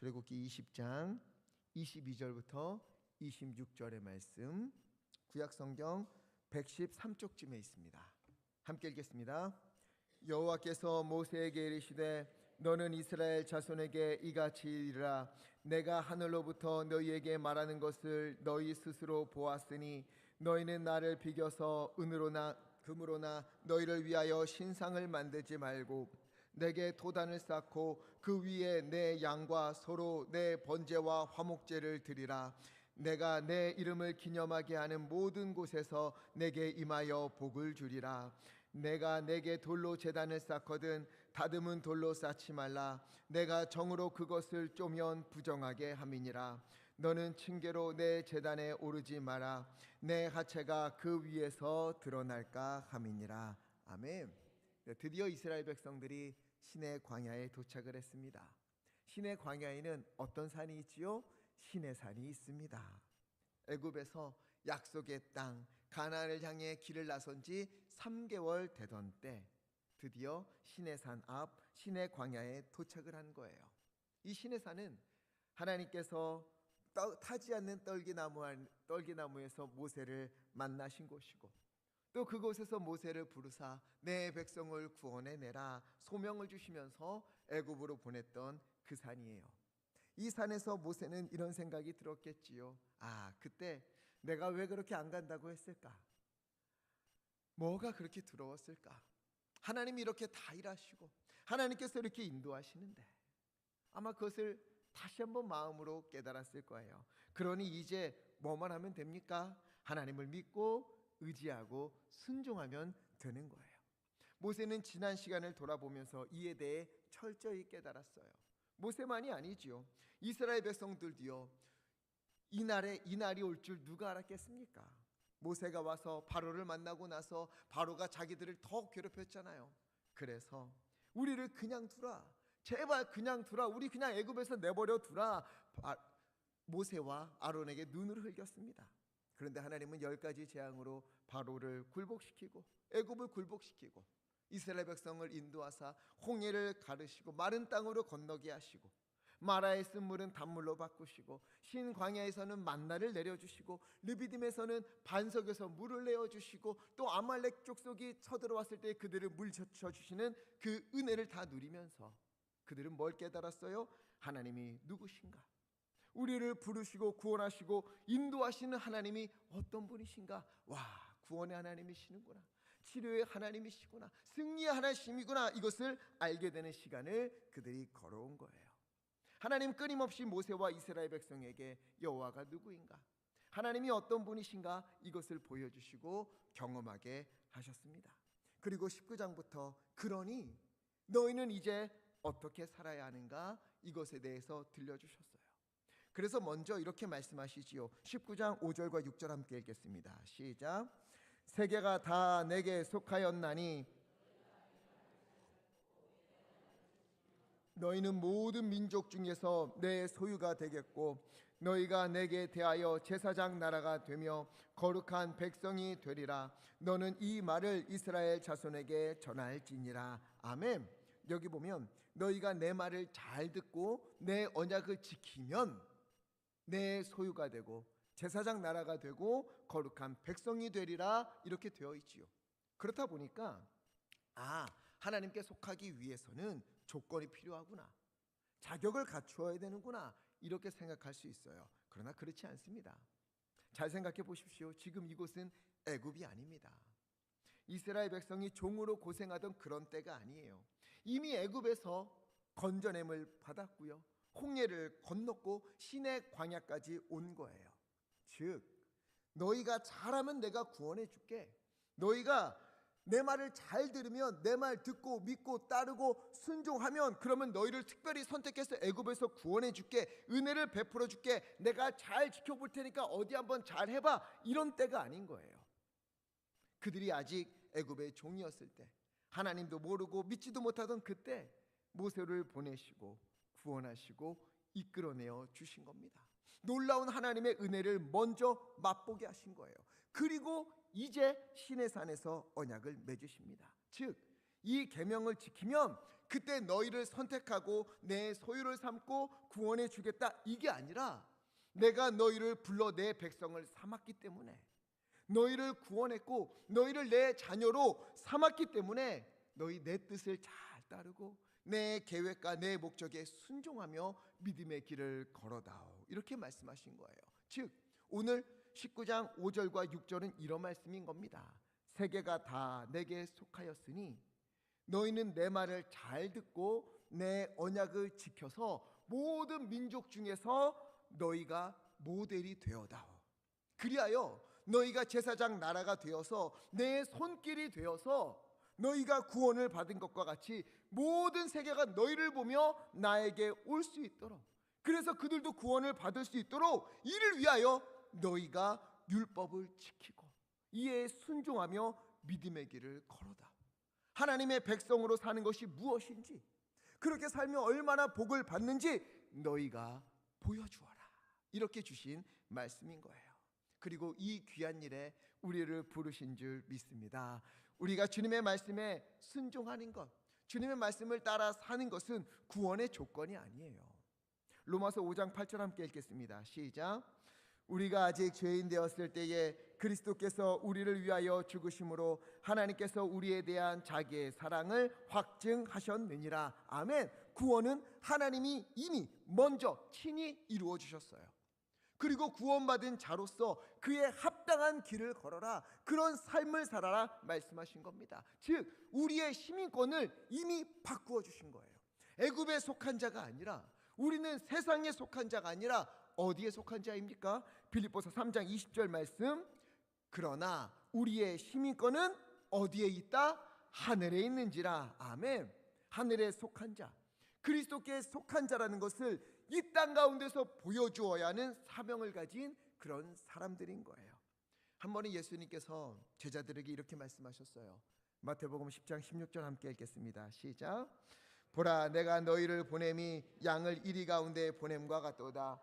출애굽기 20장 22절부터 26절의 말씀, 구약성경 113쪽쯤에 있습니다. 함께 읽겠습니다. 여호와께서 모세에게 이르시되 너는 이스라엘 자손에게 이같이 이르라. 내가 하늘로부터 너희에게 말하는 것을 너희 스스로 보았으니 너희는 나를 비겨서 은으로나 금으로나 너희를 위하여 신상을 만들지 말고 내게 도단을 쌓고 그 위에 내 양과 소로 내 번제와 화목제를 드리라. 내가 내 이름을 기념하게 하는 모든 곳에서 내게 임하여 복을 주리라. 내가 내게 돌로 제단을 쌓거든 다듬은 돌로 쌓지 말라. 내가 정으로 그것을 쪼면 부정하게 함이니라. 너는 층계로 내 제단에 오르지 마라. 내 하체가 그 위에서 드러날까 함이니라. 아멘. 드디어 이스라엘 백성들이 시내 광야에 도착을 했습니다. 시내 광야에는 어떤 산이 있지요? 시내산이 있습니다. 애굽에서 약속의 땅 가나안을 향해 길을 나선 지 3개월 되던 때 드디어 시내산 앞 시내 광야에 도착을 한 거예요. 이 시내산은 하나님께서 타지 않는 떨기나무에서 모세를 만나신 곳이고, 또 그곳에서 모세를 부르사 내 백성을 구원해내라 소명을 주시면서 애굽으로 보냈던 그 산이에요. 이 산에서 모세는 이런 생각이 들었겠지요. 그때 내가 왜 그렇게 안 간다고 했을까? 뭐가 그렇게 두려웠을까? 하나님이 이렇게 다 일하시고 하나님께서 이렇게 인도하시는데 아마 그것을 다시 한번 마음으로 깨달았을 거예요. 그러니 이제 뭐만 하면 됩니까? 하나님을 믿고 의지하고 순종하면 되는 거예요. 모세는 지난 시간을 돌아보면서 이에 대해 철저히 깨달았어요. 모세만이 아니지요. 이스라엘 백성들도요. 이 날이 올 줄 누가 알았겠습니까? 모세가 와서 바로를 만나고 나서 바로가 자기들을 더 괴롭혔잖아요. 그래서 우리를 그냥 두라, 제발 그냥 두라, 우리 그냥 애굽에서 내버려 두라, 모세와 아론에게 눈을 흘겼습니다. 그런데 하나님은 10가지 재앙으로 바로를 굴복시키고 애굽을 굴복시키고 이스라엘 백성을 인도하사 홍해를 가르시고 마른 땅으로 건너게 하시고 마라에 쓴 물은 단물로 바꾸시고 신 광야에서는 만나를 내려주시고 르비딤에서는 반석에서 물을 내어주시고 또 아말렉 족속이 쳐들어왔을 때 그들을 물젖혀주시는 그 은혜를 다 누리면서 그들은 뭘 깨달았어요? 하나님이 누구신가? 우리를 부르시고 구원하시고 인도하시는 하나님이 어떤 분이신가? 구원의 하나님이시는구나, 치료의 하나님이시구나, 승리의 하나님이구나, 이것을 알게 되는 시간을 그들이 걸어온 거예요. 하나님 끊임없이 모세와 이스라엘 백성에게 여호와가 누구인가, 하나님이 어떤 분이신가, 이것을 보여주시고 경험하게 하셨습니다. 그리고 19장부터 그러니 너희는 이제 어떻게 살아야 하는가, 이것에 대해서 들려주셨어요. 그래서 먼저 이렇게 말씀하시지요. 19장 5절과 6절 함께 읽겠습니다. 시작. 세계가 다 내게 속하였나니 너희는 모든 민족 중에서 내 소유가 되겠고 너희가 내게 대하여 제사장 나라가 되며 거룩한 백성이 되리라. 너는 이 말을 이스라엘 자손에게 전할지니라. 아멘. 여기 보면 너희가 내 말을 잘 듣고 내 언약을 지키면 내 소유가 되고 제사장 나라가 되고 거룩한 백성이 되리라, 이렇게 되어 있지요. 그렇다 보니까 하나님께 속하기 위해서는 조건이 필요하구나, 자격을 갖추어야 되는구나, 이렇게 생각할 수 있어요. 그러나 그렇지 않습니다. 잘 생각해 보십시오. 지금 이곳은 애굽이 아닙니다. 이스라엘 백성이 종으로 고생하던 그런 때가 아니에요. 이미 애굽에서 건져냄을 받았고요, 홍해를 건넜고 시내 광야까지 온 거예요. 즉 너희가 잘하면 내가 구원해 줄게, 너희가 내 말을 잘 들으면, 내 말 듣고 믿고 따르고 순종하면, 그러면 너희를 특별히 선택해서 애굽에서 구원해 줄게, 은혜를 베풀어 줄게, 내가 잘 지켜볼 테니까 어디 한번 잘 해봐, 이런 때가 아닌 거예요. 그들이 아직 애굽의 종이었을 때, 하나님도 모르고 믿지도 못하던 그때 모세를 보내시고 구원하시고 이끌어내어 주신 겁니다. 놀라운 하나님의 은혜를 먼저 맛보게 하신 거예요. 그리고 이제 시내산에서 언약을 맺으십니다. 즉 이 계명을 지키면 그때 너희를 선택하고 내 소유를 삼고 구원해 주겠다, 이게 아니라 내가 너희를 불러 내 백성을 삼았기 때문에, 너희를 구원했고 너희를 내 자녀로 삼았기 때문에 너희 내 뜻을 잘 따르고 내 계획과 내 목적에 순종하며 믿음의 길을 걸어다오, 이렇게 말씀하신 거예요. 즉 오늘 19장 5절과 6절은 이런 말씀인 겁니다. 세계가 다 내게 속하였으니 너희는 내 말을 잘 듣고 내 언약을 지켜서 모든 민족 중에서 너희가 모델이 되어다오. 그리하여 너희가 제사장 나라가 되어서 내 손길이 되어서 너희가 구원을 받은 것과 같이 모든 세계가 너희를 보며 나에게 올 수 있도록, 그래서 그들도 구원을 받을 수 있도록 이를 위하여 너희가 율법을 지키고 이에 순종하며 믿음의 길을 걸어다. 하나님의 백성으로 사는 것이 무엇인지, 그렇게 살면 얼마나 복을 받는지 너희가 보여주어라, 이렇게 주신 말씀인 거예요. 그리고 이 귀한 일에 우리를 부르신 줄 믿습니다. 우리가 주님의 말씀에 순종하는 것, 주님의 말씀을 따라 사는 것은 구원의 조건이 아니에요. 로마서 5장 8절 함께 읽겠습니다. 시작. 우리가 아직 죄인 되었을 때에 그리스도께서 우리를 위하여 죽으심으로 하나님께서 우리에 대한 자기의 사랑을 확증하셨느니라. 아멘. 구원은 하나님이 이미 먼저 친히 이루어 주셨어요. 그리고 구원받은 자로서 그에 합당한 길을 걸어라, 그런 삶을 살아라 말씀하신 겁니다. 즉 우리의 시민권을 이미 바꾸어 주신 거예요. 애굽에 속한 자가 아니라, 우리는 세상에 속한 자가 아니라 어디에 속한 자입니까? 빌립보서 3장 20절 말씀. 그러나 우리의 시민권은 어디에 있다? 하늘에 있는지라. 아멘. 하늘에 속한 자, 그리스도께 속한 자라는 것을 이 땅 가운데서 보여주어야 하는 사명을 가진 그런 사람들인 거예요. 한 번은 예수님께서 제자들에게 이렇게 말씀하셨어요. 마태복음 10장 16절 함께 읽겠습니다. 시작. 보라, 내가 너희를 보냄이 양을 이리 가운데 보냄과 같도다.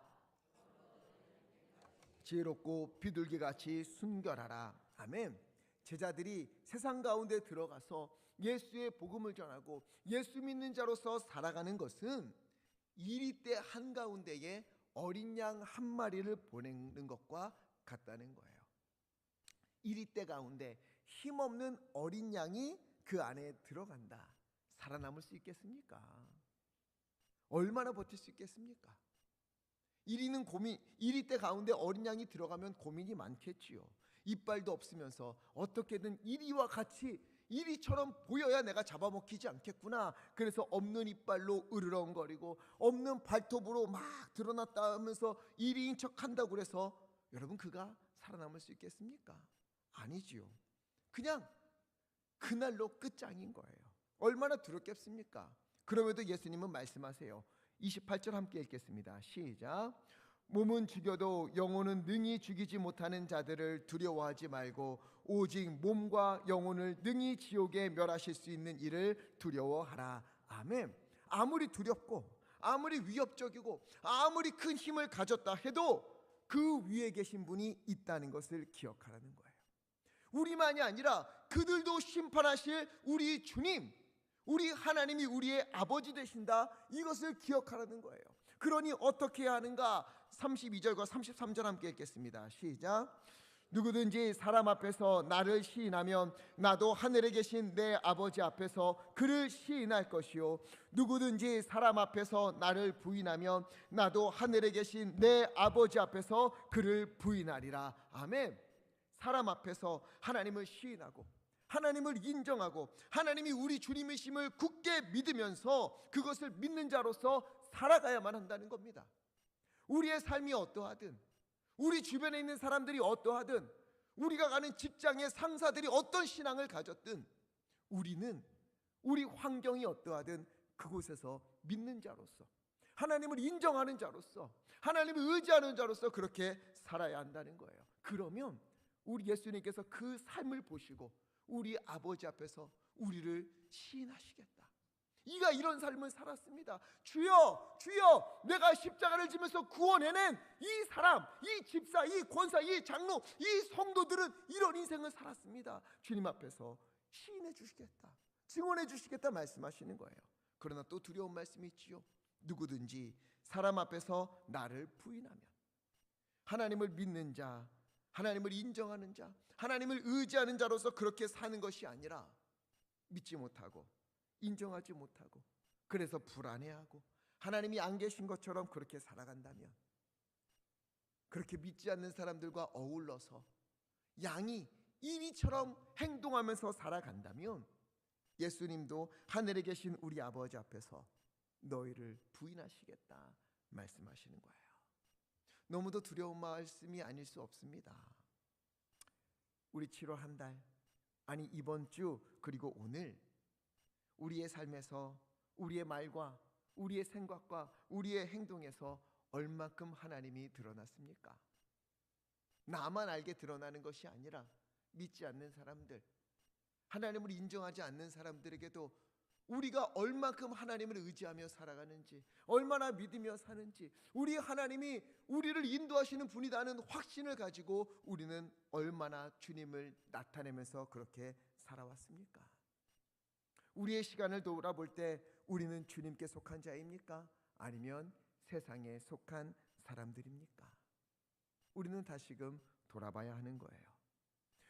지혜롭고 비둘기같이 순결하라. 아멘. 제자들이 세상 가운데 들어가서 예수의 복음을 전하고 예수 믿는 자로서 살아가는 것은 이리떼 한가운데에 어린 양 한 마리를 보내는 것과 같다는 거예요. 이리떼 가운데 힘없는 어린 양이 그 안에 들어간다. 살아남을 수 있겠습니까? 얼마나 버틸 수 있겠습니까? 이리떼 가운데 어린 양이 들어가면 고민이 많겠지요. 이빨도 없으면서 어떻게든 이리와 같이 이리처럼 보여야 내가 잡아먹히지 않겠구나. 그래서 없는 이빨로 으르렁거리고 없는 발톱으로 막 드러났다 하면서 이리인 척 한다고 그래서 여러분 그가 살아남을 수 있겠습니까? 아니지요. 그냥 그날로 끝장인 거예요. 얼마나 두렵겠습니까? 그럼에도 예수님은 말씀하세요. 28절 함께 읽겠습니다. 시작. 몸은 죽여도 영혼은 능히 죽이지 못하는 자들을 두려워하지 말고 오직 몸과 영혼을 능히 지옥에 멸하실 수 있는 이를 두려워하라. 아멘. 아무리 두렵고 아무리 위협적이고 아무리 큰 힘을 가졌다 해도 그 위에 계신 분이 있다는 것을 기억하라는 거예요. 우리만이 아니라 그들도 심판하실 우리 주님, 우리 하나님이 우리의 아버지 되신다, 이것을 기억하라는 거예요. 그러니 어떻게 해야 하는가? 32절과 33절 함께 읽겠습니다. 시작. 누구든지 사람 앞에서 나를 시인하면 나도 하늘에 계신 내 아버지 앞에서 그를 시인할 것이요, 누구든지 사람 앞에서 나를 부인하면 나도 하늘에 계신 내 아버지 앞에서 그를 부인하리라. 아멘. 사람 앞에서 하나님을 시인하고 하나님을 인정하고 하나님이 우리 주님이심을 굳게 믿으면서 그것을 믿는 자로서 살아가야만 한다는 겁니다. 우리의 삶이 어떠하든, 우리 주변에 있는 사람들이 어떠하든, 우리가 가는 직장의 상사들이 어떤 신앙을 가졌든, 우리는 우리 환경이 어떠하든 그곳에서 믿는 자로서, 하나님을 인정하는 자로서, 하나님을 의지하는 자로서 그렇게 살아야 한다는 거예요. 그러면 우리 예수님께서 그 삶을 보시고 우리 아버지 앞에서 우리를 시인하시겠다. 이가 이런 삶을 살았습니다. 주여, 주여, 내가 십자가를 지면서 구원해낸 이 사람, 이 집사, 이 권사, 이 장로, 이 성도들은 이런 인생을 살았습니다. 주님 앞에서 시인해 주시겠다, 증언해 주시겠다 말씀하시는 거예요. 그러나 또 두려운 말씀이 있지요. 누구든지 사람 앞에서 나를 부인하면, 하나님을 믿는 자, 하나님을 인정하는 자, 하나님을 의지하는 자로서 그렇게 사는 것이 아니라 믿지 못하고 인정하지 못하고 그래서 불안해하고 하나님이 안 계신 것처럼 그렇게 살아간다면, 그렇게 믿지 않는 사람들과 어울러서 양이 이리처럼 행동하면서 살아간다면 예수님도 하늘에 계신 우리 아버지 앞에서 너희를 부인하시겠다 말씀하시는 거예요. 너무도 두려운 말씀이 아닐 수 없습니다. 우리 7월 한 달, 아니 이번 주 그리고 오늘 우리의 삶에서 우리의 말과 우리의 생각과 우리의 행동에서 얼만큼 하나님이 드러났습니까? 나만 알게 드러나는 것이 아니라 믿지 않는 사람들, 하나님을 인정하지 않는 사람들에게도 우리가 얼만큼 하나님을 의지하며 살아가는지, 얼마나 믿으며 사는지, 우리 하나님이 우리를 인도하시는 분이라는 확신을 가지고 우리는 얼마나 주님을 나타내면서 그렇게 살아왔습니까? 우리의 시간을 돌아볼 때 우리는 주님께 속한 자입니까? 아니면 세상에 속한 사람들입니까? 우리는 다시금 돌아봐야 하는 거예요.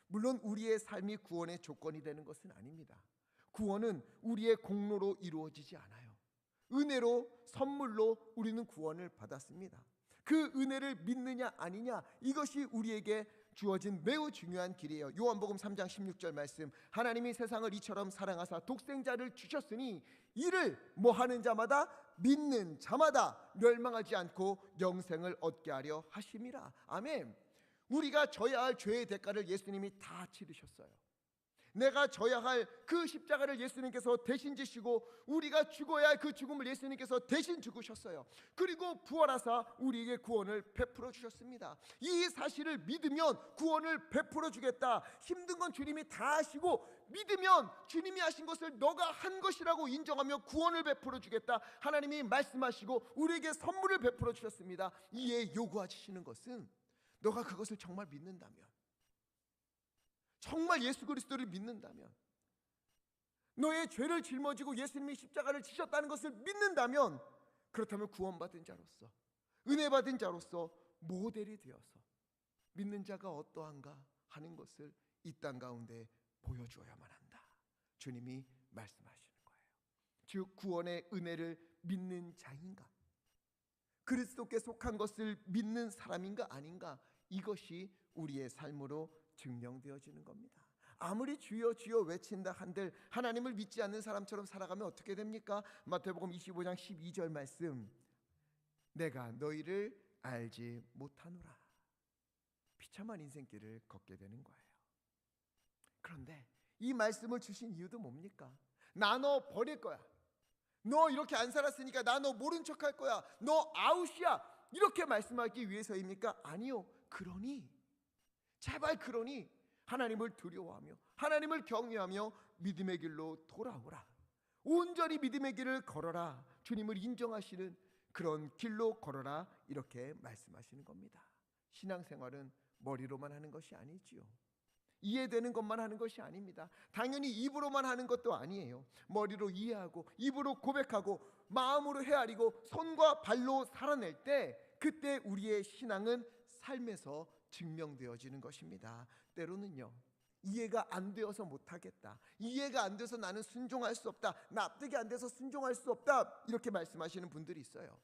물론 우리의 삶이 구원의 조건이 되는 것은 아닙니다. 구원은 우리의 공로로 이루어지지 않아요. 은혜로, 선물로 우리는 구원을 받았습니다. 그 은혜를 믿느냐 아니냐, 이것이 우리에게 주어진 매우 중요한 길이에요. 요한복음 3장 16절 말씀, 하나님이 세상을 이처럼 사랑하사 독생자를 주셨으니 이를 뭐하는 자마다, 믿는 자마다 멸망하지 않고 영생을 얻게 하려 하심이라. 아멘. 우리가 져야 할 죄의 대가를 예수님이 다 치르셨어요. 내가 져야 할 그 십자가를 예수님께서 대신 지시고 우리가 죽어야 할 그 죽음을 예수님께서 대신 죽으셨어요. 그리고 부활하사 우리에게 구원을 베풀어 주셨습니다. 이 사실을 믿으면 구원을 베풀어 주겠다, 힘든 건 주님이 다 하시고 믿으면 주님이 하신 것을 너가 한 것이라고 인정하며 구원을 베풀어 주겠다, 하나님이 말씀하시고 우리에게 선물을 베풀어 주셨습니다. 이에 요구하시는 것은 너가 그것을 정말 믿는다면, 정말 예수 그리스도를 믿는다면, 너의 죄를 짊어지고 예수님이 십자가를 지셨다는 것을 믿는다면, 그렇다면 구원받은 자로서, 은혜 받은 자로서 모델이 되어서 믿는 자가 어떠한가 하는 것을 이 땅 가운데 보여주어야만 한다, 주님이 말씀하시는 거예요. 즉 구원의 은혜를 믿는 자인가, 그리스도께 속한 것을 믿는 사람인가 아닌가, 이것이 우리의 삶으로 증명되어지는 겁니다. 아무리 주여 주여 외친다 한들 하나님을 믿지 않는 사람처럼 살아가면 어떻게 됩니까? 마태복음 25장 12절 말씀, 내가 너희를 알지 못하노라. 비참한 인생길을 걷게 되는 거예요. 그런데 이 말씀을 주신 이유도 뭡니까? 나 너 버릴 거야, 너 이렇게 안 살았으니까 나 너 모른 척할 거야, 너 아웃이야, 이렇게 말씀하기 위해서입니까? 아니요. 그러니, 제발 그러니 하나님을 두려워하며 하나님을 경외하며 믿음의 길로 돌아오라, 온전히 믿음의 길을 걸어라, 주님을 인정하시는 그런 길로 걸어라, 이렇게 말씀하시는 겁니다. 신앙생활은 머리로만 하는 것이 아니지요. 이해되는 것만 하는 것이 아닙니다. 당연히 입으로만 하는 것도 아니에요. 머리로 이해하고 입으로 고백하고 마음으로 헤아리고 손과 발로 살아낼 때, 그때 우리의 신앙은 삶에서 증명되어지는 것입니다. 때로는요, 이해가 안 되어서 못하겠다, 이해가 안 돼서 나는 순종할 수 없다, 납득이 안 돼서 순종할 수 없다, 이렇게 말씀하시는 분들이 있어요.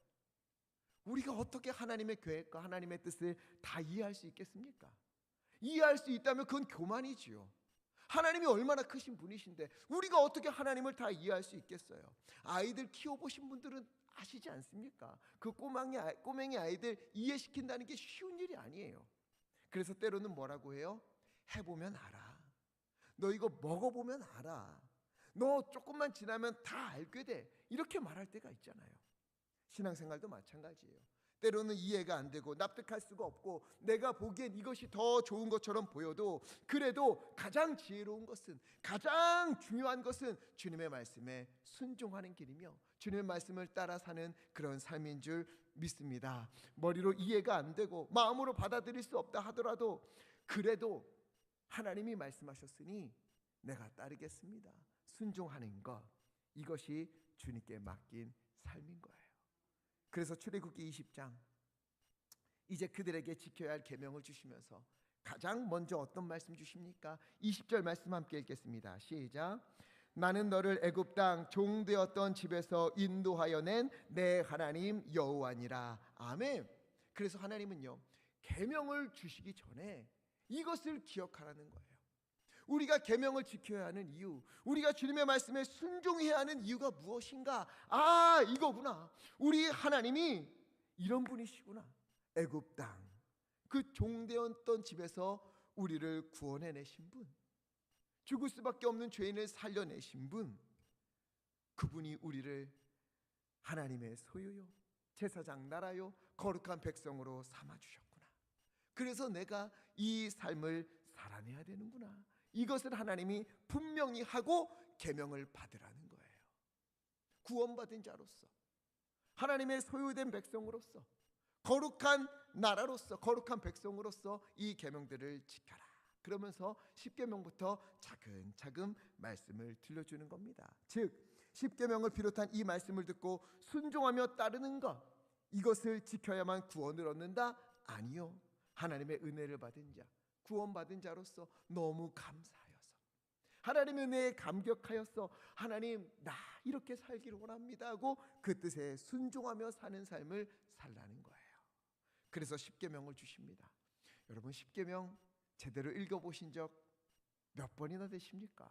우리가 어떻게 하나님의 계획과 하나님의 뜻을 다 이해할 수 있겠습니까? 이해할 수 있다면 그건 교만이지요. 하나님이 얼마나 크신 분이신데 우리가 어떻게 하나님을 다 이해할 수 있겠어요? 아이들 키워보신 분들은 아시지 않습니까? 그 꼬맹이 아이들 이해시킨다는 게 쉬운 일이 아니에요. 그래서 때로는 뭐라고 해요? 해보면 알아, 너 이거 먹어보면 알아, 너 조금만 지나면 다 알게 돼, 이렇게 말할 때가 있잖아요. 신앙생활도 마찬가지예요. 때로는 이해가 안 되고 납득할 수가 없고 내가 보기엔 이것이 더 좋은 것처럼 보여도, 그래도 가장 지혜로운 것은, 가장 중요한 것은 주님의 말씀에 순종하는 길이며 주님의 말씀을 따라 사는 그런 삶인 줄 믿습니다. 머리로 이해가 안 되고 마음으로 받아들일 수 없다 하더라도 그래도 하나님이 말씀하셨으니 내가 따르겠습니다, 순종하는 것, 이것이 주님께 맡긴 삶인 거예요. 그래서 출애굽기 20장 이제 그들에게 지켜야 할 계명을 주시면서 가장 먼저 어떤 말씀 주십니까? 20절 말씀 함께 읽겠습니다. 시작. 나는 너를 애굽 땅 종되었던 집에서 인도하여 낸 내 하나님 여호와니라. 아멘. 그래서 하나님은요, 계명을 주시기 전에 이것을 기억하라는 거예요. 우리가 계명을 지켜야 하는 이유, 우리가 주님의 말씀에 순종해야 하는 이유가 무엇인가? 아, 이거구나. 우리 하나님이 이런 분이시구나. 애굽 땅, 그 종되었던 집에서 우리를 구원해내신 분, 죽을 수밖에 없는 죄인을 살려내신 분, 그분이 우리를 하나님의 소유요, 제사장 나라요, 거룩한 백성으로 삼아주셨구나. 그래서 내가 이 삶을 살아내야 되는구나. 이것을 하나님이 분명히 하고 계명을 받으라는 거예요. 구원받은 자로서, 하나님의 소유된 백성으로서, 거룩한 나라로서, 거룩한 백성으로서 이 계명들을 지켜라. 그러면서 10계명부터 차근차근 말씀을 들려주는 겁니다. 즉 10계명을 비롯한 이 말씀을 듣고 순종하며 따르는 것, 이것을 지켜야만 구원을 얻는다? 아니요. 하나님의 은혜를 받은 자, 구원받은 자로서 너무 감사하여서, 하나님의 은혜에 감격하여서 하나님 나 이렇게 살기를 원합니다 하고 그 뜻에 순종하며 사는 삶을 살라는 거예요. 그래서 10계명을 주십니다. 여러분 10계명 제대로 읽어보신 적 몇 번이나 되십니까?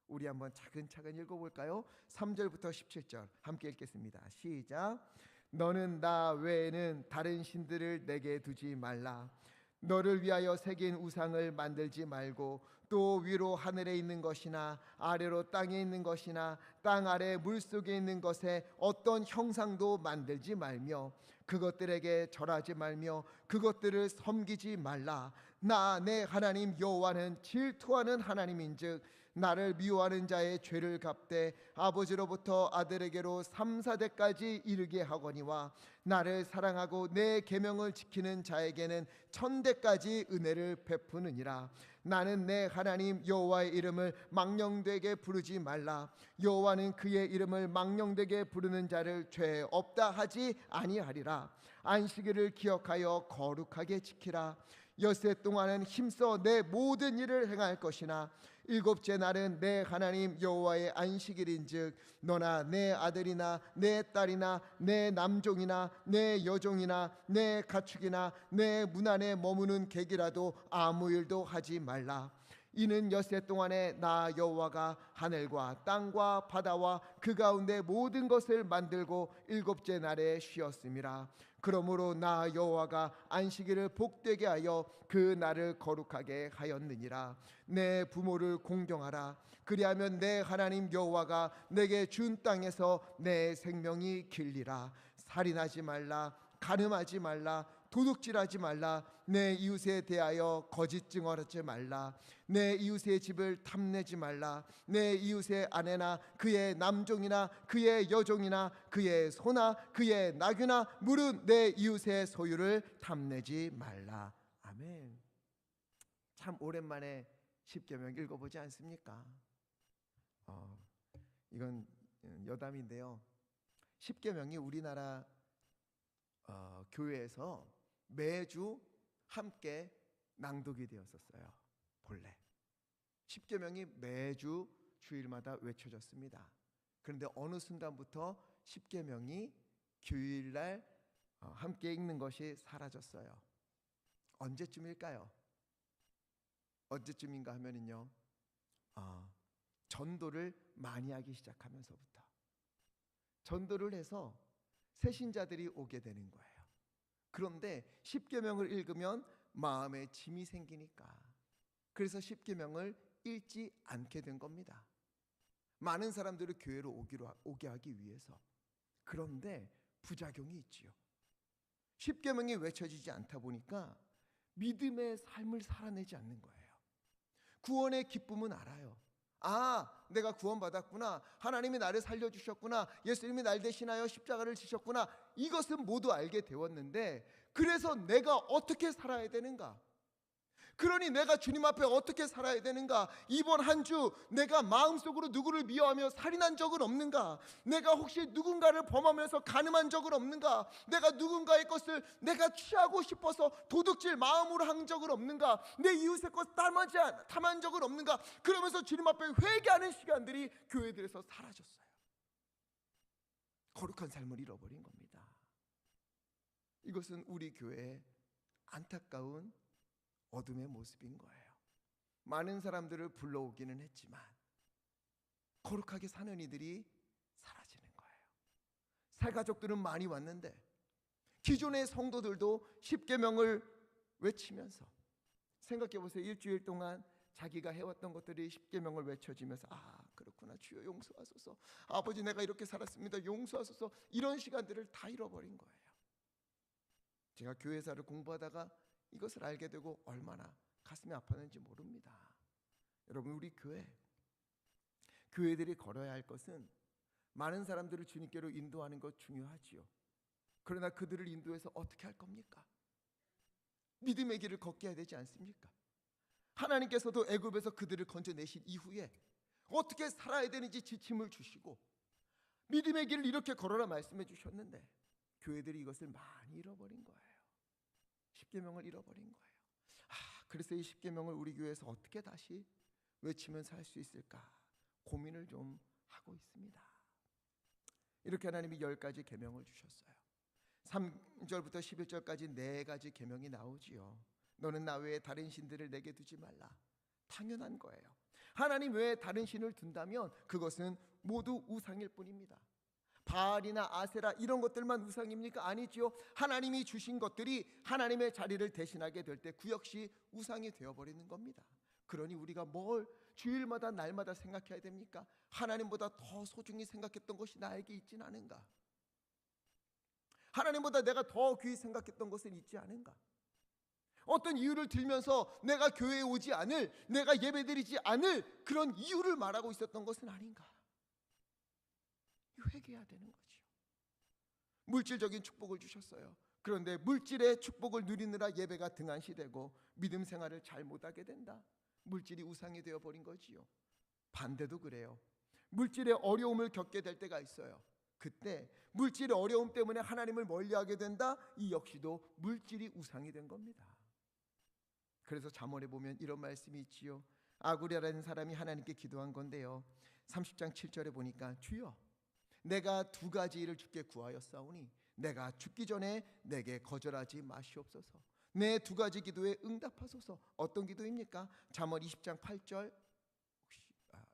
우리 한번 차근차근 읽어볼까요? 3절부터 17절 함께 읽겠습니다. 시작. 너는 나 외에는 다른 신들을 내게 두지 말라. 너를 위하여 새긴 우상을 만들지 말고 또 위로 하늘에 있는 것이나 아래로 땅에 있는 것이나 땅 아래 물속에 있는 것에 어떤 형상도 만들지 말며 그것들에게 절하지 말며 그것들을 섬기지 말라. 나 내 하나님 여호와는 질투하는 하나님인즉 나를 미워하는 자의 죄를 갚되 아버지로부터 아들에게로 3, 4대까지 이르게 하거니와 나를 사랑하고 내 계명을 지키는 자에게는 1000대까지 은혜를 베푸느니라. 나는 내 하나님 여호와의 이름을 망령되게 부르지 말라. 여호와는 그의 이름을 망령되게 부르는 자를 죄 없다 하지 아니하리라. 안식일을 기억하여 거룩하게 지키라. 엿새 동안은 힘써 내 모든 일을 행할 것이나 일곱째 날은 내 하나님 여호와의 안식일인즉 너나 내 아들이나 내 딸이나 내 남종이나 내 여종이나 내 가축이나 내 문 안에 머무는 객이라도 아무 일도 하지 말라. 이는 엿새 동안에 나 여호와가 하늘과 땅과 바다와 그 가운데 모든 것을 만들고 일곱째 날에 쉬었음이라. 그러므로 나 여호와가 안식일을 복되게 하여 그 날을 거룩하게 하였느니라. 내 부모를 공경하라. 그리하면 내 하나님 여호와가 내게 준 땅에서 내 생명이 길리라. 살인하지 말라. 간음하지 말라. 도둑질하지 말라. 내 이웃에 대하여 거짓 증언하지 말라. 내 이웃의 집을 탐내지 말라. 내 이웃의 아내나 그의 남종이나 그의 여종이나 그의 소나 그의 나귀나 물은 내 이웃의 소유를 탐내지 말라. 아멘. 참 오랜만에 10계명 읽어보지 않습니까? 이건 여담인데요. 10계명이 우리나라 교회에서 매주 함께 낭독이 되었었어요. 본래 10계명이 매주 주일마다 외쳐졌습니다. 그런데 어느 순간부터 10계명이 교일날 함께 읽는 것이 사라졌어요. 언제쯤일까요? 언제쯤인가 하면은요, 전도를 많이 하기 시작하면서부터, 전도를 해서 새신자들이 오게 되는 거예요. 그런데 10계명을 읽으면 마음에 짐이 생기니까, 그래서 10계명을 읽지 않게 된 겁니다. 많은 사람들을 교회로 오게 하기 위해서. 그런데 부작용이 있지요. 10계명이 외쳐지지 않다 보니까 믿음의 삶을 살아내지 않는 거예요. 구원의 기쁨은 알아요. 아, 내가 구원받았구나. 하나님이 나를 살려주셨구나. 예수님이 날 대신하여 십자가를 지셨구나. 이것은 모두 알게 되었는데, 그래서 내가 어떻게 살아야 되는가? 그러니 내가 주님 앞에 어떻게 살아야 되는가? 이번 한 주 내가 마음속으로 누구를 미워하며 살인한 적은 없는가? 내가 혹시 누군가를 범하면서 간음한 적은 없는가? 내가 누군가의 것을 내가 취하고 싶어서 도둑질 마음으로 한 적은 없는가? 내 이웃의 것 탐한 적은 없는가? 그러면서 주님 앞에 회개하는 시간들이 교회들에서 사라졌어요. 거룩한 삶을 잃어버린 겁니다. 이것은 우리 교회의 안타까운 어둠의 모습인 거예요. 많은 사람들을 불러오기는 했지만 거룩하게 사는 이들이 사라지는 거예요. 새 가족들은 많이 왔는데 기존의 성도들도 십계명을 외치면서, 생각해 보세요. 일주일 동안 자기가 해왔던 것들이 십계명을 외쳐지면서 그렇구나, 주여 용서하소서, 아버지 내가 이렇게 살았습니다, 용서하소서, 이런 시간들을 다 잃어버린 거예요. 제가 교회사를 공부하다가 이것을 알게 되고 얼마나 가슴이 아팠는지 모릅니다. 여러분, 우리 교회들이 걸어야 할 것은 많은 사람들을 주님께로 인도하는 것 중요하지요. 그러나 그들을 인도해서 어떻게 할 겁니까? 믿음의 길을 걷게 해야 되지 않습니까? 하나님께서도 애굽에서 그들을 건져내신 이후에 어떻게 살아야 되는지 지침을 주시고 믿음의 길을 이렇게 걸어라 말씀해 주셨는데 교회들이 이것을 많이 잃어버린 거예요. 십계명을 잃어버린 거예요. 그래서 이 십계명을 우리 교회에서 어떻게 다시 외치면서 할 수 있을까 고민을 좀 하고 있습니다. 이렇게 하나님이 10가지 계명을 주셨어요. 3절부터 11절까지 4가지 계명이 나오지요. 너는 나 외에 다른 신들을 내게 두지 말라. 당연한 거예요. 하나님 외에 다른 신을 둔다면 그것은 모두 우상일 뿐입니다. 바알이나 아세라 이런 것들만 우상입니까? 아니지요. 하나님이 주신 것들이 하나님의 자리를 대신하게 될 때 그 역시 우상이 되어버리는 겁니다. 그러니 우리가 뭘 주일마다 날마다 생각해야 됩니까? 하나님보다 더 소중히 생각했던 것이 나에게 있진 않은가? 하나님보다 내가 더 귀히 생각했던 것은 있지 않은가? 어떤 이유를 들면서 내가 교회에 오지 않을, 내가 예배드리지 않을 그런 이유를 말하고 있었던 것은 아닌가? 회개해야 되는 거죠. 물질적인 축복을 주셨어요. 그런데 물질의 축복을 누리느라 예배가 등한시되고 믿음 생활을 잘 못하게 된다. 물질이 우상이 되어버린 거지요. 반대도 그래요. 물질의 어려움을 겪게 될 때가 있어요. 그때 물질의 어려움 때문에 하나님을 멀리하게 된다. 이 역시도 물질이 우상이 된 겁니다. 그래서 잠언에 보면 이런 말씀이 있지요. 아구랴라는 사람이 하나님께 기도한 건데요. 30장 7절에 보니까 주여 내가 2가지 일을 주께 구하였사오니 내가 죽기 전에 내게 거절하지 마시옵소서. 내 2가지 기도에 응답하소서. 어떤 기도입니까? 잠언 20장 8절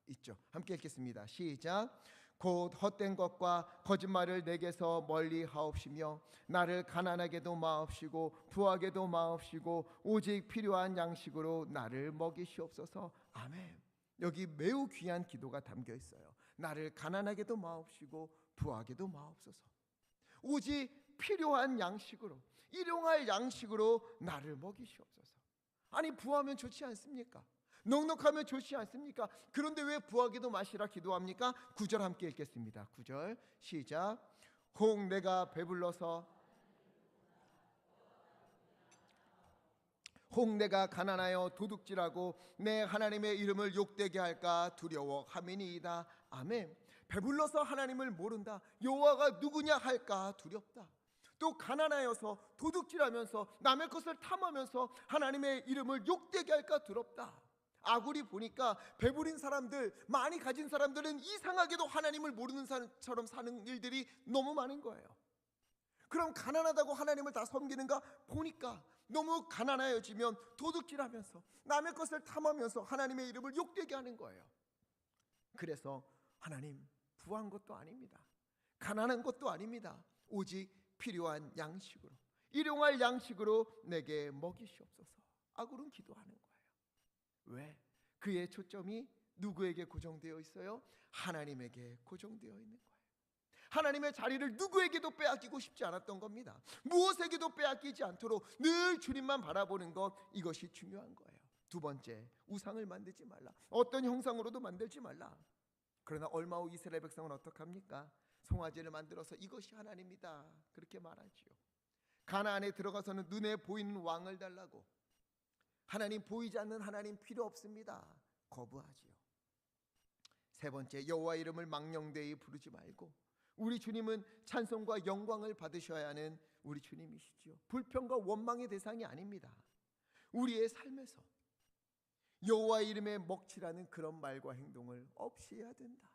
있죠. 함께 읽겠습니다. 시작. 곧 헛된 것과 거짓말을 내게서 멀리 하옵시며 나를 가난하게도 마옵시고 부하게도 마옵시고 오직 필요한 양식으로 나를 먹이시옵소서. 아멘. 여기 매우 귀한 기도가 담겨 있어요. 나를 가난하게도 마옵시고 부하게도 마옵소서. 오직 필요한 양식으로, 일용할 양식으로 나를 먹이시옵소서. 아니 부하면 좋지 않습니까? 넉넉하면 좋지 않습니까? 그런데 왜 부하게도 마시라 기도합니까? 9절 함께 읽겠습니다. 9절 시작. 혹 내가 가난하여 도둑질하고 내 하나님의 이름을 욕되게 할까 두려워함이니이다. 아멘. 배불러서 하나님을 모른다. 여호와가 누구냐 할까 두렵다. 또 가난하여서 도둑질하면서 남의 것을 탐하면서 하나님의 이름을 욕되게 할까 두렵다. 아굴이 보니까 배부린 사람들, 많이 가진 사람들은 이상하게도 하나님을 모르는 사람처럼 사는 일들이 너무 많은 거예요. 그럼 가난하다고 하나님을 다 섬기는가? 보니까 너무 가난해지면 도둑질하면서 남의 것을 탐하면서 하나님의 이름을 욕되게 하는 거예요. 그래서 하나님 부한 것도 아닙니다. 가난한 것도 아닙니다. 오직 필요한 양식으로, 일용할 양식으로 내게 먹이시옵소서. 아굴은 기도하는 거예요. 왜? 그의 초점이 누구에게 고정되어 있어요? 하나님에게 고정되어 있는 거예요. 하나님의 자리를 누구에게도 빼앗기고 싶지 않았던 겁니다. 무엇에게도 빼앗기지 않도록 늘 주님만 바라보는 것, 이것이 중요한 거예요. 2번째, 우상을 만들지 말라. 어떤 형상으로도 만들지 말라. 그러나 얼마 후 이스라엘 백성은 어떻게 합니까? 송아지를 만들어서 이것이 하나님이다 그렇게 말하지요. 가나안에 들어가서는 눈에 보이는 왕을 달라고, 하나님, 보이지 않는 하나님 필요 없습니다. 거부하지요. 세 번째, 여호와 이름을 망령되이 부르지 말고, 우리 주님은 찬송과 영광을 받으셔야 하는 우리 주님이시지요. 불평과 원망의 대상이 아닙니다. 우리의 삶에서 여호와 이름에 먹칠하는 그런 말과 행동을 없이 해야 된다,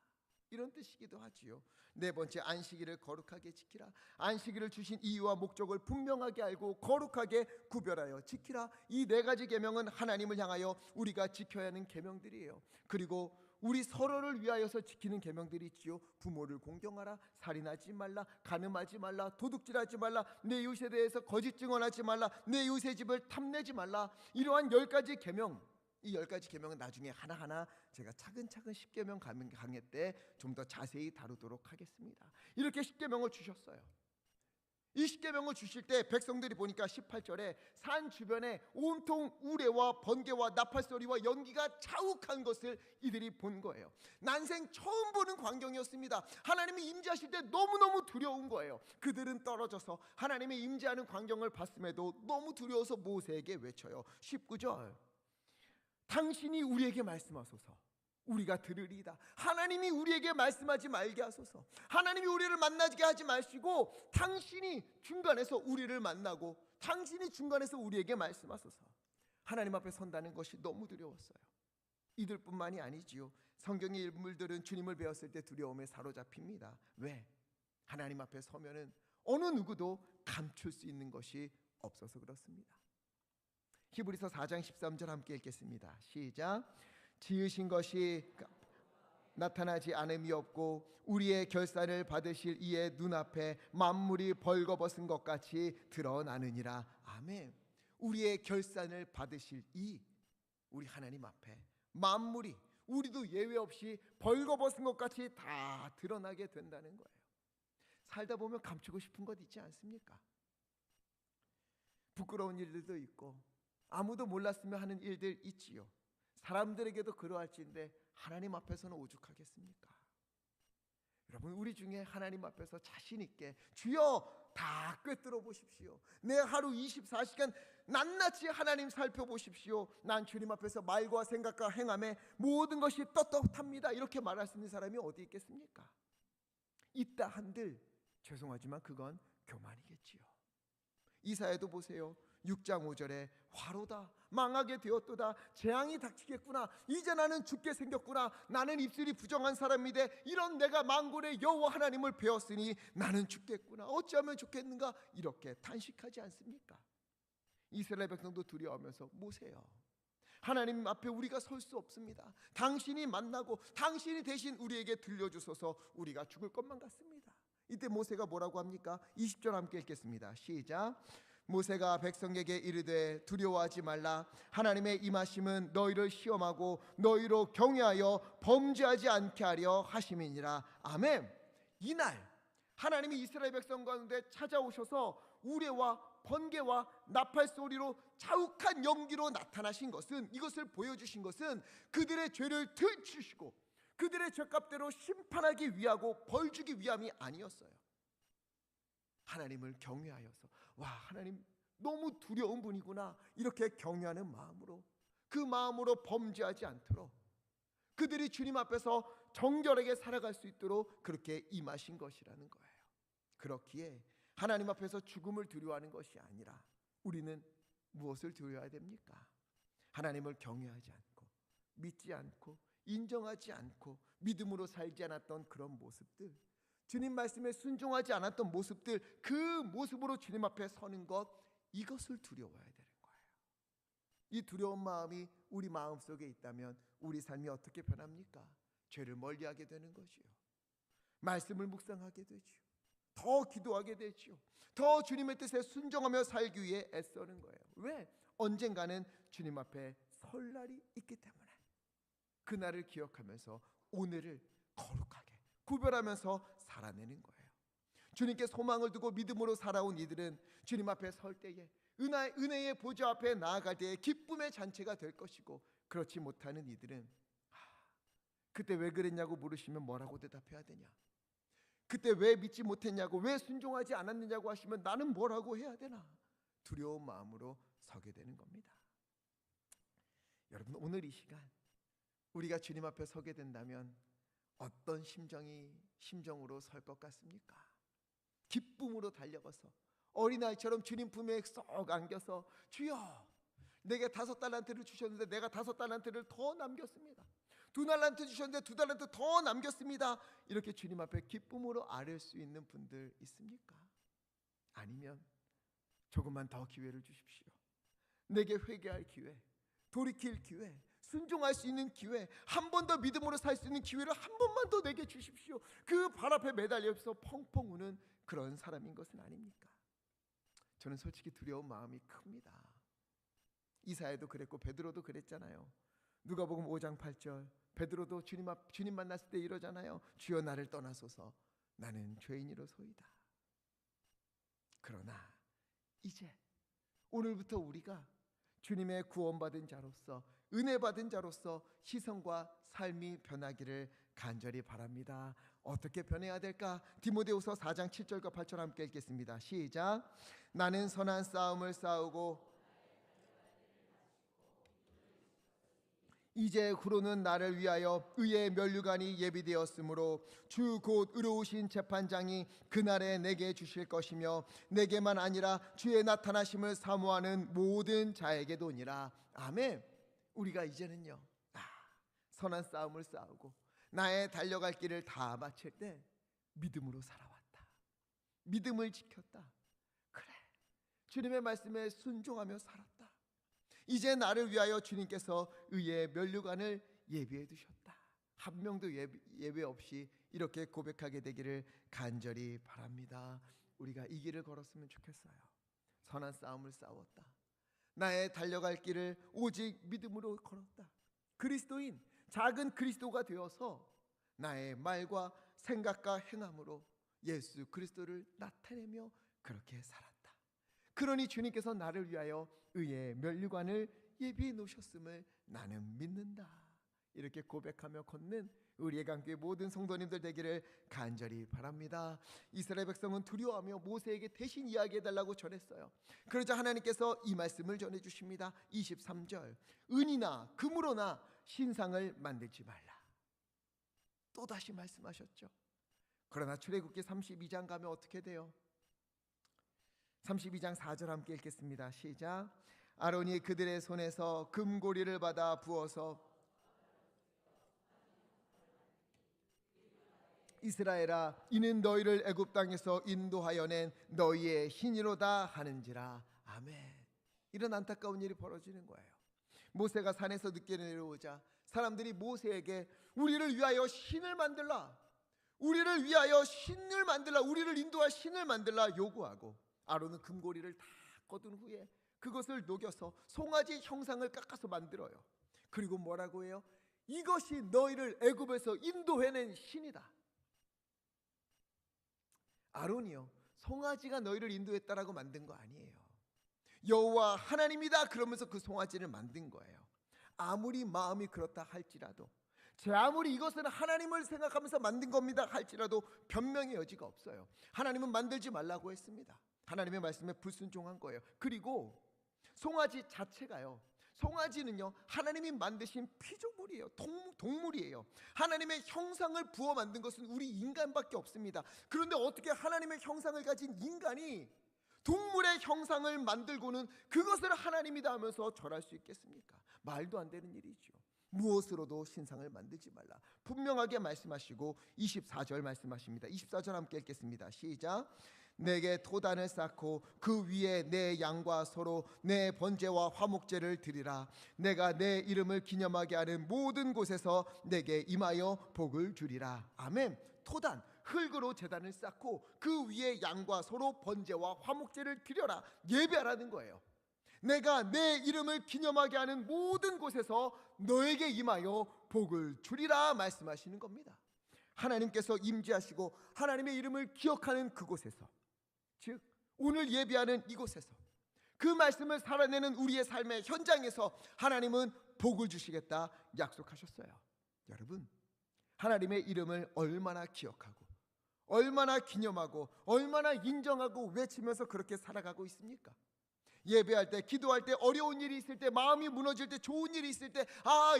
이런 뜻이기도 하지요. 네 번째, 안식일을 거룩하게 지키라. 안식일을 주신 이유와 목적을 분명하게 알고 거룩하게 구별하여 지키라. 이 네 가지 계명은 하나님을 향하여 우리가 지켜야 하는 계명들이에요. 그리고 우리 서로를 위하여서 지키는 계명들이 있지요. 부모를 공경하라, 살인하지 말라, 간음하지 말라, 도둑질하지 말라, 내 이웃에 대해서 거짓 증언하지 말라, 내 이웃의 집을 탐내지 말라. 이러한 10가지 계명, 이 10가지 계명은 나중에 하나하나 제가 차근차근 10계명 강해 때 좀 더 자세히 다루도록 하겠습니다. 이렇게 10계명을 주셨어요. 이 10계명을 주실 때 백성들이 보니까 18절에 산 주변에 온통 우레와 번개와 나팔소리와 연기가 자욱한 것을 이들이 본 거예요. 난생 처음 보는 광경이었습니다. 하나님이 임재하실 때 너무너무 두려운 거예요. 그들은 떨어져서 하나님이 임재하는 광경을 봤음에도 너무 두려워서 모세에게 외쳐요. 19절, 당신이 우리에게 말씀하소서, 우리가 들으리이다. 하나님이 우리에게 말씀하지 말게 하소서. 하나님이 우리를 만나게 하지 마시고 당신이 중간에서 우리를 만나고 당신이 중간에서 우리에게 말씀하소서. 하나님 앞에 선다는 것이 너무 두려웠어요. 이들뿐만이 아니지요. 성경의 인물들은 주님을 배웠을 때 두려움에 사로잡힙니다. 왜? 하나님 앞에 서면은 어느 누구도 감출 수 있는 것이 없어서 그렇습니다. 히브리서 4장 13절 함께 읽겠습니다. 시작. 지으신 것이 나타나지 않음이 없고 우리의 결산을 받으실 이의 눈앞에 만물이 벌거벗은 것 같이 드러나느니라. 아멘. 우리의 결산을 받으실 이, 우리 하나님 앞에 만물이, 우리도 예외 없이 벌거벗은 것 같이 다 드러나게 된다는 거예요. 살다 보면 감추고 싶은 것 있지 않습니까? 부끄러운 일들도 있고 아무도 몰랐으면 하는 일들 있지요. 사람들에게도 그러할지인데 하나님 앞에서는 오죽하겠습니까? 여러분, 우리 중에 하나님 앞에서 자신 있게 주여 다 꿰뚫어 보십시오, 내 하루 24시간 낱낱이 하나님 살펴보십시오, 난 주님 앞에서 말과 생각과 행함에 모든 것이 떳떳합니다, 이렇게 말할 수 있는 사람이 어디 있겠습니까? 있다 한들 죄송하지만 그건 교만이겠지요. 이사야도 보세요. 6장 5절에 화로다, 망하게 되었도다, 재앙이 닥치겠구나, 이제 나는 죽게 생겼구나, 나는 입술이 부정한 사람이되 이런 내가 만군의 여호와 하나님을 배웠으니 나는 죽겠구나, 어찌하면 좋겠는가, 이렇게 탄식하지 않습니까? 이스라엘 백성도 두려워하면서 모세요, 하나님 앞에 우리가 설 수 없습니다. 당신이 만나고 당신이 대신 우리에게 들려주소서, 우리가 죽을 것만 같습니다. 이때 모세가 뭐라고 합니까? 20절 함께 읽겠습니다. 시작. 모세가 백성에게 이르되 두려워하지 말라, 하나님의 임하심은 너희를 시험하고 너희로 경외하여 범죄하지 않게 하려 하심이니라. 아멘. 이날 하나님이 이스라엘 백성 가운데 찾아오셔서 우레와 번개와 나팔 소리로 자욱한 연기로 나타나신 것은, 이것을 보여주신 것은 그들의 죄를 들추시고 그들의 죄값대로 심판하기 위하고 벌주기 위함이 아니었어요. 하나님을 경외하여서, 와, 하나님 너무 두려운 분이구나, 이렇게 경외하는 마음으로, 그 마음으로 범죄하지 않도록 그들이 주님 앞에서 정결하게 살아갈 수 있도록 그렇게 임하신 것이라는 거예요. 그렇기에 하나님 앞에서 죽음을 두려워하는 것이 아니라 우리는 무엇을 두려워해야 됩니까? 하나님을 경외하지 않고 믿지 않고 인정하지 않고 믿음으로 살지 않았던 그런 모습들, 주님 말씀에 순종하지 않았던 모습들, 그 모습으로 주님 앞에 서는 것, 이것을 두려워해야 되는 거예요. 이 두려운 마음이 우리 마음속에 있다면 우리 삶이 어떻게 변합니까? 죄를 멀리하게 되는 것이요, 말씀을 묵상하게 되지요, 더 기도하게 되지요, 더 주님의 뜻에 순종하며 살기 위해 애쓰는 거예요. 왜? 언젠가는 주님 앞에 설 날이 있기 때문에 그날을 기억하면서 오늘을 거룩하게 구별하면서 살아내는 거예요. 주님께 소망을 두고 믿음으로 살아온 이들은 주님 앞에 설 때에 은혜의 보좌 앞에 나아갈 때에 기쁨의 잔치가 될 것이고, 그렇지 못하는 이들은 그때 왜 그랬냐고 물으시면 뭐라고 대답해야 되냐, 그때 왜 믿지 못했냐고, 왜 순종하지 않았느냐고 하시면 나는 뭐라고 해야 되나, 두려운 마음으로 서게 되는 겁니다. 여러분, 오늘 이 시간 우리가 주님 앞에 서게 된다면 어떤 심정으로 설 것 같습니까? 기쁨으로 달려가서 어린아이처럼 주님 품에 쏙 안겨서, 주여, 내게 5달란트를 주셨는데 내가 5달란트를 더 남겼습니다. 2달란트 주셨는데 2달란트 더 남겼습니다. 이렇게 주님 앞에 기쁨으로 아뢰 수 있는 분들 있습니까? 아니면 조금만 더 기회를 주십시오. 내게 회개할 기회, 돌이킬 기회, 순종할 수 있는 기회, 한 번 더 믿음으로 살 수 있는 기회를 한 번만 더 내게 주십시오. 그 발 앞에 매달려서 펑펑 우는 그런 사람인 것은 아닙니까? 저는 솔직히 두려운 마음이 큽니다. 이사야도 그랬고 베드로도 그랬잖아요. 누가복음 5장 8절, 베드로도 주님 만났을 때 이러잖아요. 주여, 나를 떠나소서, 나는 죄인이로소이다. 그러나 이제 오늘부터 우리가 주님의 구원받은 자로서, 은혜 받은 자로서 시선과 삶이 변하기를 간절히 바랍니다. 어떻게 변해야 될까? 디모데후서 4장 7절과 8절 함께 읽겠습니다. 시작. 나는 선한 싸움을 싸우고 이제 후로는 나를 위하여 의의 면류관이 예비되었으므로 주 곧 의로우신 재판장이 그날에 내게 주실 것이며 내게만 아니라 주의 나타나심을 사모하는 모든 자에게도니라. 아멘. 우리가 이제는요, 선한 싸움을 싸우고 나의 달려갈 길을 다 마칠 때 믿음으로 살아왔다, 믿음을 지켰다, 그래, 주님의 말씀에 순종하며 살았다, 이제 나를 위하여 주님께서 의의 면류관을 예비해 두셨다. 한 명도 예외 없이 이렇게 고백하게 되기를 간절히 바랍니다. 우리가 이 길을 걸었으면 좋겠어요. 선한 싸움을 싸웠다, 나의 달려갈 길을 오직 믿음으로 걸었다, 그리스도인, 작은 그리스도가 되어서 나의 말과 생각과 행함으로 예수 그리스도를 나타내며 그렇게 살았다. 그러니 주님께서 나를 위하여 의의 면류관을 예비해 놓으셨음을 나는 믿는다. 이렇게 고백하며 걷는 우리의 강교회 모든 성도님들 되기를 간절히 바랍니다. 이스라엘 백성은 두려워하며 모세에게 대신 이야기해달라고 전했어요. 그러자 하나님께서 이 말씀을 전해주십니다. 23절, 은이나 금으로나 신상을 만들지 말라. 또다시 말씀하셨죠. 그러나 출애굽기 32장 가면 어떻게 돼요? 32장 4절 함께 읽겠습니다. 시작. 아론이 그들의 손에서 금고리를 받아 부어서 이스라엘아, 이는 너희를 애굽 땅에서 인도하여 낸 너희의 신이로다 하는지라. 아멘. 이런 안타까운 일이 벌어지는 거예요. 모세가 산에서 늦게 내려오자 사람들이 모세에게 우리를 위하여 신을 만들라, 우리를 위하여 신을 만들라, 우리를 인도할 신을 만들라 요구하고, 아론은 금고리를 다 거둔 후에 그것을 녹여서 송아지 형상을 깎아서 만들어요. 그리고 뭐라고 해요? 이것이 너희를 애굽에서 인도해낸 신이다. 아론이요, 송아지가 너희를 인도했다라고 만든 거 아니에요. 여호와 하나님이다 그러면서 그 송아지를 만든 거예요. 아무리 마음이 그렇다 할지라도, 제 아무리 이것은 하나님을 생각하면서 만든 겁니다 할지라도 변명의 여지가 없어요. 하나님은 만들지 말라고 했습니다. 하나님의 말씀에 불순종한 거예요. 그리고 송아지 자체가요, 송아지는요 하나님이 만드신 피조물이에요. 동물이에요. 하나님의 형상을 부어 만든 것은 우리 인간밖에 없습니다. 그런데 어떻게 하나님의 형상을 가진 인간이 동물의 형상을 만들고는 그것을 하나님이다 하면서 절할 수 있겠습니까? 말도 안 되는 일이죠. 무엇으로도 신상을 만들지 말라 분명하게 말씀하시고 24절 말씀하십니다. 24절 함께 읽겠습니다. 시작. 내게 토단을 쌓고 그 위에 내 양과 소로 내 번제와 화목제를 드리라. 내가 내 이름을 기념하게 하는 모든 곳에서 내게 임하여 복을 주리라. 아멘. 토단, 흙으로 제단을 쌓고 그 위에 양과 소로 번제와 화목제를 드려라, 예배하라는 거예요. 내가 내 이름을 기념하게 하는 모든 곳에서 너에게 임하여 복을 주리라 말씀하시는 겁니다. 하나님께서 임재하시고 하나님의 이름을 기억하는 그곳에서, 즉 오늘 예배하는 이곳에서, 그 말씀을 살아내는 우리의 삶의 현장에서 하나님은 복을 주시겠다 약속하셨어요. 여러분, 하나님의 이름을 얼마나 기억하고 얼마나 기념하고 얼마나 인정하고 외치면서 그렇게 살아가고 있습니까? 예배할 때, 기도할 때, 어려운 일이 있을 때, 마음이 무너질 때, 좋은 일이 있을 때,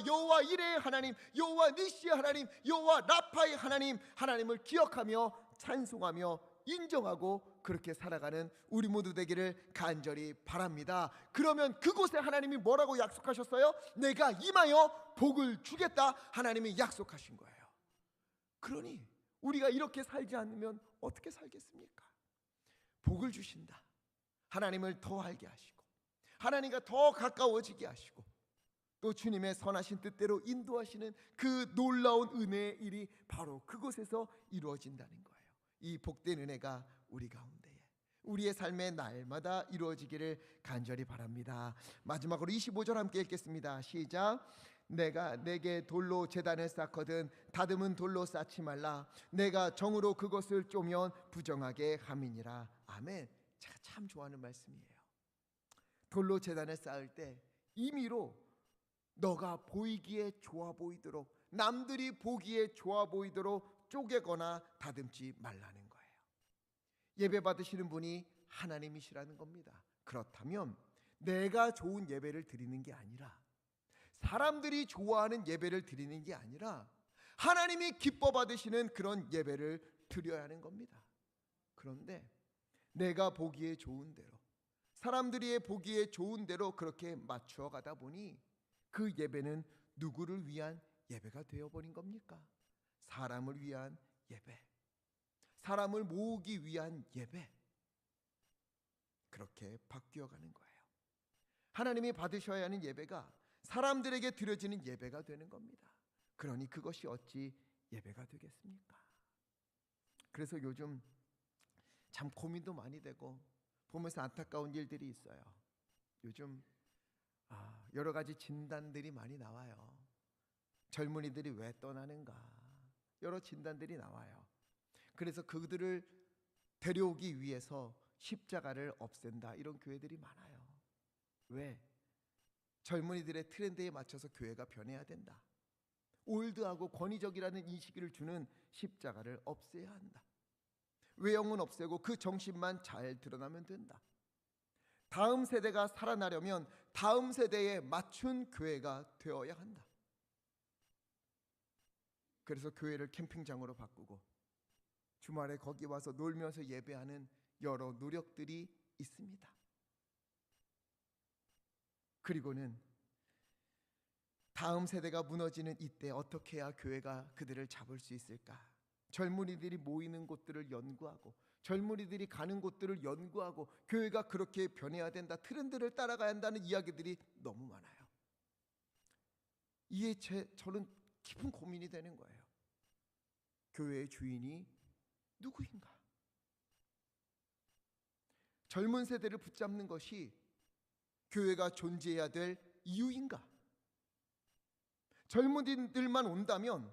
여호와 이레의 하나님, 여호와 니시의 하나님, 여호와 라파의 하나님, 하나님을 기억하며 찬송하며 인정하고 그렇게 살아가는 우리 모두 되기를 간절히 바랍니다. 그러면 그곳에 하나님이 뭐라고 약속하셨어요? 내가 임하여 복을 주겠다, 하나님이 약속하신 거예요. 그러니 우리가 이렇게 살지 않으면 어떻게 살겠습니까? 복을 주신다. 하나님을 더 알게 하시고, 하나님과 더 가까워지게 하시고, 또 주님의 선하신 뜻대로 인도하시는 그 놀라운 은혜의 일이 바로 그곳에서 이루어진다는 거예요. 이 복된 은혜가 우리 가운데에, 우리의 삶의 날마다 이루어지기를 간절히 바랍니다. 마지막으로 25절 함께 읽겠습니다. 시작. 내가 내게 돌로 제단을 쌓거든 다듬은 돌로 쌓지 말라. 내가 정으로 그것을 쪼면 부정하게 함이니라. 아멘. 제가 참 좋아하는 말씀이에요. 돌로 제단을 쌓을 때 임의로 너가 보이기에 좋아 보이도록, 남들이 보기에 좋아 보이도록 쪼개거나 다듬지 말라는 거예요. 예배 받으시는 분이 하나님이시라는 겁니다. 그렇다면 내가 좋은 예배를 드리는 게 아니라, 사람들이 좋아하는 예배를 드리는 게 아니라, 하나님이 기뻐 받으시는 그런 예배를 드려야 하는 겁니다. 그런데 내가 보기에 좋은 대로, 사람들이 보기에 좋은 대로 그렇게 맞추어 가다 보니 그 예배는 누구를 위한 예배가 되어버린 겁니까? 사람을 위한 예배, 사람을 모으기 위한 예배, 그렇게 바뀌어가는 거예요. 하나님이 받으셔야 하는 예배가 사람들에게 드려지는 예배가 되는 겁니다. 그러니 그것이 어찌 예배가 되겠습니까? 그래서 요즘 참 고민도 많이 되고 보면서 안타까운 일들이 있어요. 요즘 여러 가지 진단들이 많이 나와요. 젊은이들이 왜 떠나는가, 여러 진단들이 나와요. 그래서 그들을 데려오기 위해서 십자가를 없앤다, 이런 교회들이 많아요. 왜? 젊은이들의 트렌드에 맞춰서 교회가 변해야 된다. 올드하고 권위적이라는 인식을 주는 십자가를 없애야 한다. 외형은 없애고 그 정신만 잘 드러나면 된다. 다음 세대가 살아나려면 다음 세대에 맞춘 교회가 되어야 한다. 그래서 교회를 캠핑장으로 바꾸고 주말에 거기 와서 놀면서 예배하는 여러 노력들이 있습니다. 그리고는 다음 세대가 무너지는 이때 어떻게 해야 교회가 그들을 잡을 수 있을까? 젊은이들이 모이는 곳들을 연구하고, 젊은이들이 가는 곳들을 연구하고, 교회가 그렇게 변해야 된다, 트렌드를 따라가야 한다는 이야기들이 너무 많아요. 이에 저는 깊은 고민이 되는 거예요. 교회의 주인이 누구인가? 젊은 세대를 붙잡는 것이 교회가 존재해야 될 이유인가? 젊은이들만 온다면,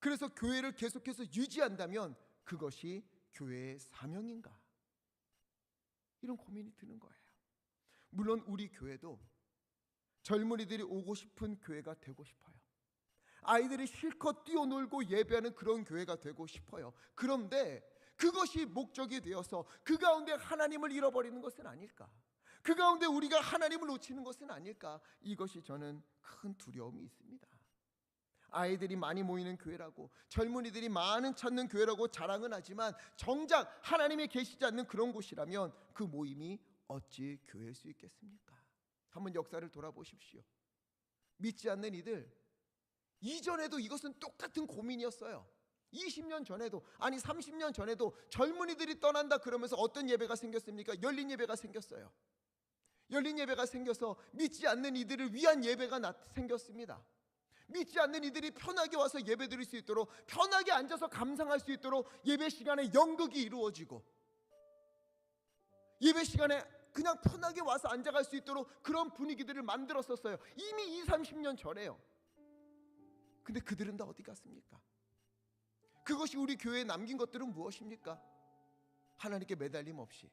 그래서 교회를 계속해서 유지한다면 그것이 교회의 사명인가? 이런 고민이 드는 거예요. 물론 우리 교회도 젊은이들이 오고 싶은 교회가 되고 싶어요. 아이들이 실컷 뛰어놀고 예배하는 그런 교회가 되고 싶어요. 그런데 그것이 목적이 되어서 그 가운데 하나님을 잃어버리는 것은 아닐까? 그 가운데 우리가 하나님을 놓치는 것은 아닐까? 이것이 저는 큰 두려움이 있습니다. 아이들이 많이 모이는 교회라고, 젊은이들이 많은 찾는 교회라고 자랑은 하지만 정작 하나님이 계시지 않는 그런 곳이라면 그 모임이 어찌 교회일 수 있겠습니까? 한번 역사를 돌아보십시오. 믿지 않는 이들, 이전에도 이것은 똑같은 고민이었어요. 20년 전에도, 아니 30년 전에도 젊은이들이 떠난다 그러면서 어떤 예배가 생겼습니까? 열린 예배가 생겼어요. 열린 예배가 생겨서 믿지 않는 이들을 위한 예배가 생겼습니다. 믿지 않는 이들이 편하게 와서 예배 드릴 수 있도록, 편하게 앉아서 감상할 수 있도록 예배 시간에 연극이 이루어지고, 예배 시간에 그냥 편하게 와서 앉아갈 수 있도록 그런 분위기들을 만들었었어요. 이미 20-30년 전에요. 근데 그들은 다 어디 갔습니까? 그것이 우리 교회에 남긴 것들은 무엇입니까? 하나님께 매달림 없이,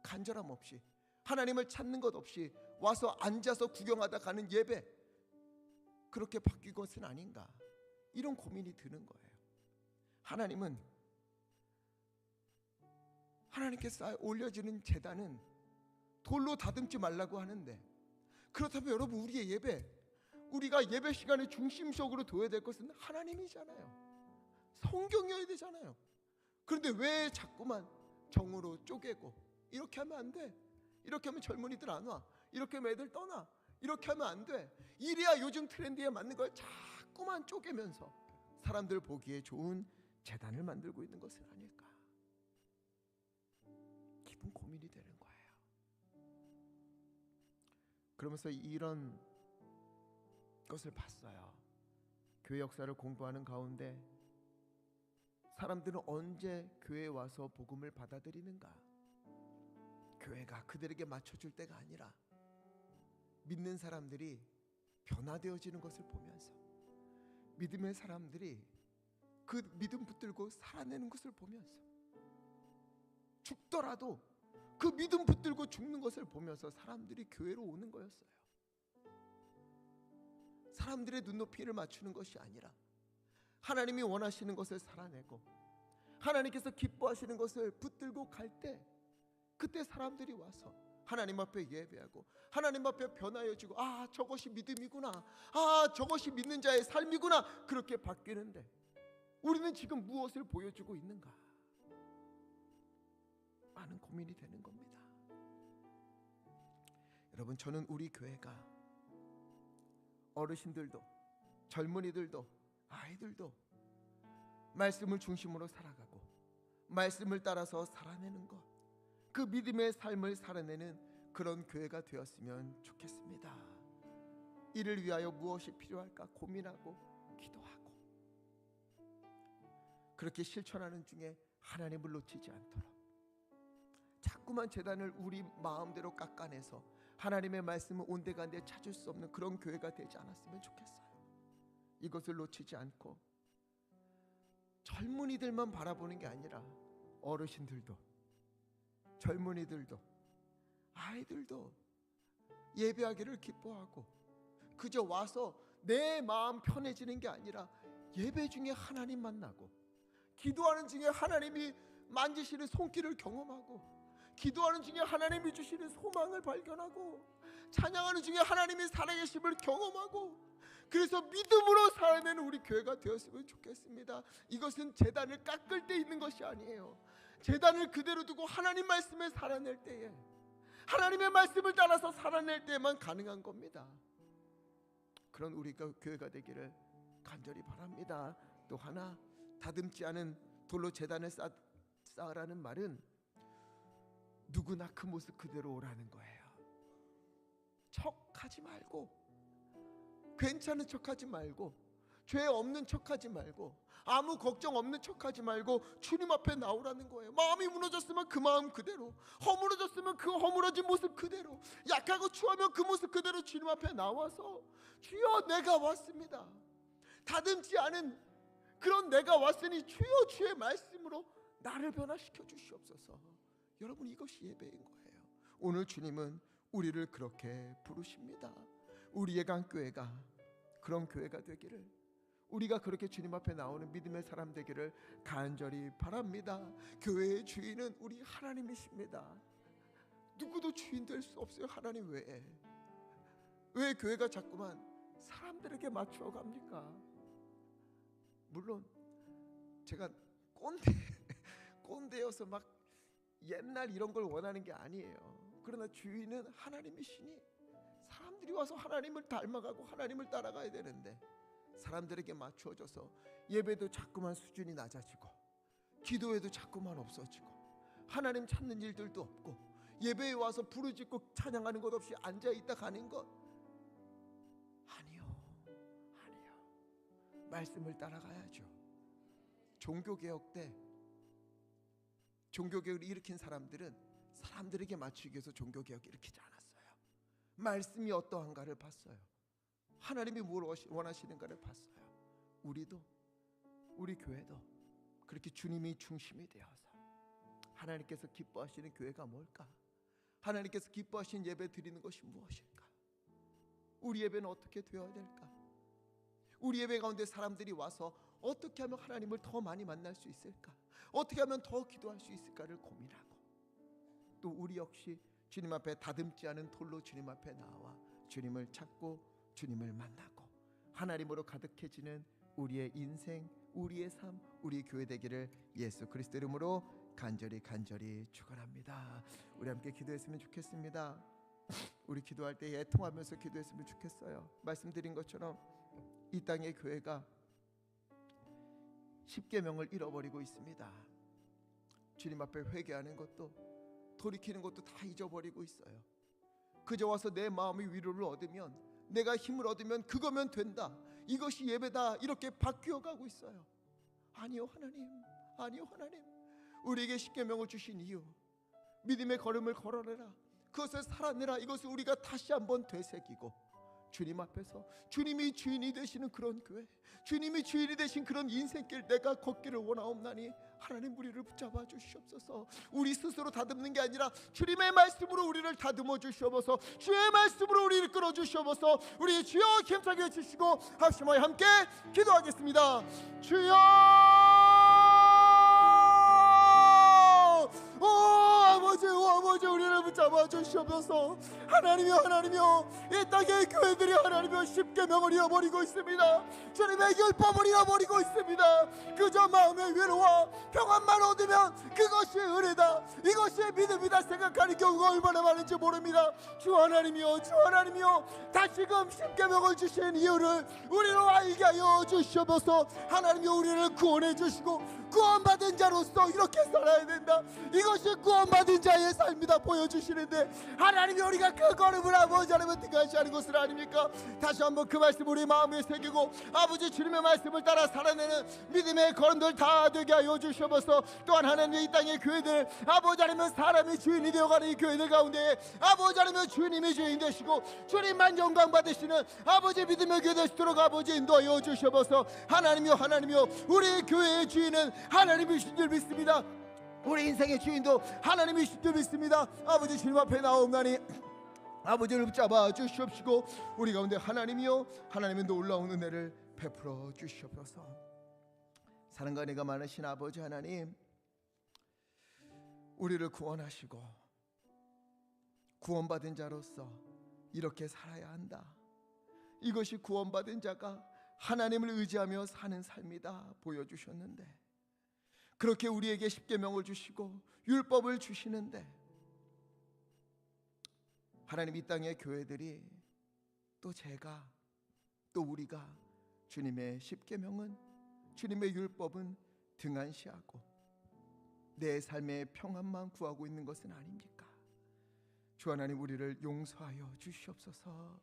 간절함 없이, 하나님을 찾는 것 없이 와서 앉아서 구경하다 가는 예배, 그렇게 바뀐 것은 아닌가? 이런 고민이 드는 거예요. 하나님은, 하나님께 올려지는 제단은 돌로 다듬지 말라고 하는데, 그렇다면 여러분, 우리의 예배, 우리가 예배 시간에 중심적으로 둬야 될 것은 하나님이잖아요. 성경이어야 되잖아요. 그런데 왜 자꾸만 정으로 쪼개고, 이렇게 하면 안 돼, 이렇게 하면 젊은이들 안 와, 이렇게 하면 애들 떠나, 이렇게 하면 안 돼, 이래야 요즘 트렌드에 맞는 걸 자꾸만 쪼개면서 사람들 보기에 좋은 재단을 만들고 있는 것은 아닐까, 깊은 고민이 되는 거예요. 그러면서 이런 것을 봤어요. 교회 역사를 공부하는 가운데 사람들은 언제 교회에 와서 복음을 받아들이는가? 교회가 그들에게 맞춰줄 때가 아니라 믿는 사람들이 변화되어지는 것을 보면서, 믿음의 사람들이 그 믿음 붙들고 살아내는 것을 보면서, 죽더라도 그 믿음 붙들고 죽는 것을 보면서 사람들이 교회로 오는 거였어요. 사람들의 눈높이를 맞추는 것이 아니라 하나님이 원하시는 것을 살아내고 하나님께서 기뻐하시는 것을 붙들고 갈 때, 그때 사람들이 와서 하나님 앞에 예배하고 하나님 앞에 변화해지고, 아, 저것이 믿음이구나, 아, 저것이 믿는 자의 삶이구나, 그렇게 바뀌는데 우리는 지금 무엇을 보여주고 있는가? 많은 고민이 되는 겁니다. 여러분, 저는 우리 교회가 어르신들도 젊은이들도 아이들도 말씀을 중심으로 살아가고 말씀을 따라서 살아내는 것, 그 믿음의 삶을 살아내는 그런 교회가 되었으면 좋겠습니다. 이를 위하여 무엇이 필요할까 고민하고 기도하고, 그렇게 실천하는 중에 하나님을 놓치지 않도록, 자꾸만 재단을 우리 마음대로 깎아내서 하나님의 말씀을 온데간데 찾을 수 없는 그런 교회가 되지 않았으면 좋겠어요. 이것을 놓치지 않고 젊은이들만 바라보는 게 아니라 어르신들도 젊은이들도 아이들도 예배하기를 기뻐하고, 그저 와서 내 마음 편해지는 게 아니라 예배 중에 하나님 만나고, 기도하는 중에 하나님이 만지시는 손길을 경험하고, 기도하는 중에 하나님이 주시는 소망을 발견하고, 찬양하는 중에 하나님이 살아계심을 경험하고, 그래서 믿음으로 살아내는 우리 교회가 되었으면 좋겠습니다. 이것은 제단을 깎을 때 있는 것이 아니에요. 제단을 그대로 두고 하나님 말씀에 살아낼 때에, 하나님의 말씀을 따라서 살아낼 때만 가능한 겁니다. 그런 우리가 교회가 되기를 간절히 바랍니다. 또 하나, 다듬지 않은 돌로 제단을 쌓으라는 말은 누구나 그 모습 그대로 오라는 거예요. 척하지 말고, 괜찮은 척하지 말고, 죄 없는 척하지 말고, 아무 걱정 없는 척하지 말고 주님 앞에 나오라는 거예요. 마음이 무너졌으면 그 마음 그대로, 허물어졌으면 그 허물어진 모습 그대로, 약하고 추하면 그 모습 그대로 주님 앞에 나와서, 주여 내가 왔습니다, 다듬지 않은 그런 내가 왔으니 주여 주의 말씀으로 나를 변화시켜 주시옵소서. 여러분, 이것이 예배인 거예요. 오늘 주님은 우리를 그렇게 부르십니다. 우리의 강교회가 그런 교회가 되기를, 우리가 그렇게 주님 앞에 나오는 믿음의 사람 되기를 간절히 바랍니다. 교회의 주인은 우리 하나님이십니다. 누구도 주인 될 수 없어요. 하나님 외에. 왜 교회가 자꾸만 사람들에게 맞추어 갑니까? 물론 제가 꼰대여서 막 옛날 이런 걸 원하는 게 아니에요. 그러나 주인은 하나님이시니 사람들이 와서 하나님을 닮아가고 하나님을 따라가야 되는데, 사람들에게 맞추어져서 예배도 자꾸만 수준이 낮아지고, 기도에도 자꾸만 없어지고, 하나님 찾는 일들도 없고, 예배에 와서 부르짖고 찬양하는 것 없이 앉아있다 가는 것, 아니요. 말씀을 따라가야죠. 종교개혁 때 종교개혁을 일으킨 사람들은 사람들에게 맞추기 위해서 종교개혁을 일으키지 않았어요. 말씀이 어떠한가를 봤어요. 하나님이 뭘 원하시는가를 봤어요. 우리도, 우리 교회도 그렇게 주님이 중심이 되어서 하나님께서 기뻐하시는 교회가 뭘까? 하나님께서 기뻐하시는 예배 드리는 것이 무엇일까? 우리 예배는 어떻게 되어야 될까? 우리 예배 가운데 사람들이 와서 어떻게 하면 하나님을 더 많이 만날 수 있을까? 어떻게 하면 더 기도할 수 있을까를 고민하고, 또 우리 역시 주님 앞에 다듬지 않은 돌로 주님 앞에 나와 주님을 찾고 주님을 만나고 하나님으로 가득해지는 우리의 인생, 우리의 삶, 우리 교회 되기를 예수 그리스도 이름으로 간절히 축원합니다. 우리 함께 기도했으면 좋겠습니다. 우리 기도할 때 애통하면서 기도했으면 좋겠어요. 말씀드린 것처럼 이 땅의 교회가 십계명을 잃어버리고 있습니다. 주님 앞에 회개하는 것도 돌이키는 것도 다 잊어버리고 있어요. 그저 와서 내 마음의 위로를 얻으면, 내가 힘을 얻으면 그거면 된다, 이것이 예배다, 이렇게 바뀌어 가고 있어요. 아니요 하나님, 아니요 하나님, 우리에게 십계명을 주신 이유, 믿음의 걸음을 걸어내라, 그것을 살아내라, 이것을 우리가 다시 한번 되새기고 주님 앞에서 주님이 주인이 되시는 그런 교회, 주님이 주인이 되신 그런 인생길 내가 걷기를 원하옵나니 하나님 우리를 붙잡아 주시옵소서. 우리 스스로 다듬는 게 아니라 주님의 말씀으로 우리를 다듬어 주시옵소서. 주의 말씀으로 우리를 끌어 주시옵소서. 우리 주여 힘차게 해주시고 합심하여 함께 기도하겠습니다. 주여, 아버지 우리를 붙잡아 주시옵소서. 하나님이여 이 땅의 교회들이 하나님이여 십계명을 잃어버리고 있습니다. 주님의 율법을 잃어버리고 있습니다. 그저 마음의 위로와 평안만 얻으면 그것이 은혜다, 이것이 믿음이다 생각하는 경우가 얼마나 많은지 모릅니다. 주 하나님이여 다시금 십계명을 주신 이유를 우리로 알게 하여 주시옵소서. 하나님이여 우리를 구원해 주시고 구원받은 자로서 이렇게 살아야 된다, 이것이 구원받은 자의 삶이다 보여주시는데 하나님이 우리가 그 걸음을 아버지 하나님은 등한시 하는 것을 아닙니까? 다시 한번 그 말씀 우리 마음에 새기고 아버지 주님의 말씀을 따라 살아내는 믿음의 걸음들 다 되게 하여 주시옵소서. 또한 하나님의 이 땅의 교회들 아버지 하나님은 사람이 주인이 되어가는 이 교회들 가운데 아버지 하나님은 주님이 주인 되시고 주님만 영광 받으시는 아버지 믿음의 교회 되시도록 아버지 인도하여 주시옵소서. 하나님이여 우리 교회의 주인은 하나님이신 줄 믿습니다. 우리 인생의 주인도 하나님이신 줄 믿습니다. 아버지 주님 앞에 나옵나니 아버지를 붙잡아 주시옵시고 우리 가운데 하나님이여 하나님의 놀라운 은혜를 베풀어 주시옵소서. 사랑과 은혜가 많으신 아버지 하나님, 우리를 구원하시고 구원받은 자로서 이렇게 살아야 한다, 이것이 구원받은 자가 하나님을 의지하며 사는 삶이다 보여주셨는데, 그렇게 우리에게 십계명을 주시고 율법을 주시는데 하나님 이 땅의 교회들이 또 제가 또 우리가 주님의 십계명은 주님의 율법은 등한시하고 내 삶의 평안만 구하고 있는 것은 아닙니까? 주 하나님 우리를 용서하여 주시옵소서.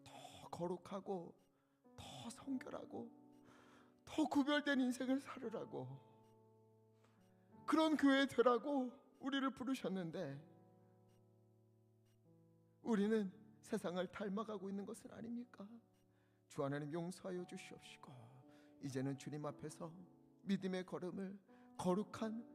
더 거룩하고 더 성결하고 더 구별된 인생을 살으라고, 그런 교회 되라고 우리를 부르셨는데 우리는 세상을 닮아가고 있는 것은 아닙니까? 주 하나님 용서하여 주시옵시고 이제는 주님 앞에서 믿음의 걸음을 거룩한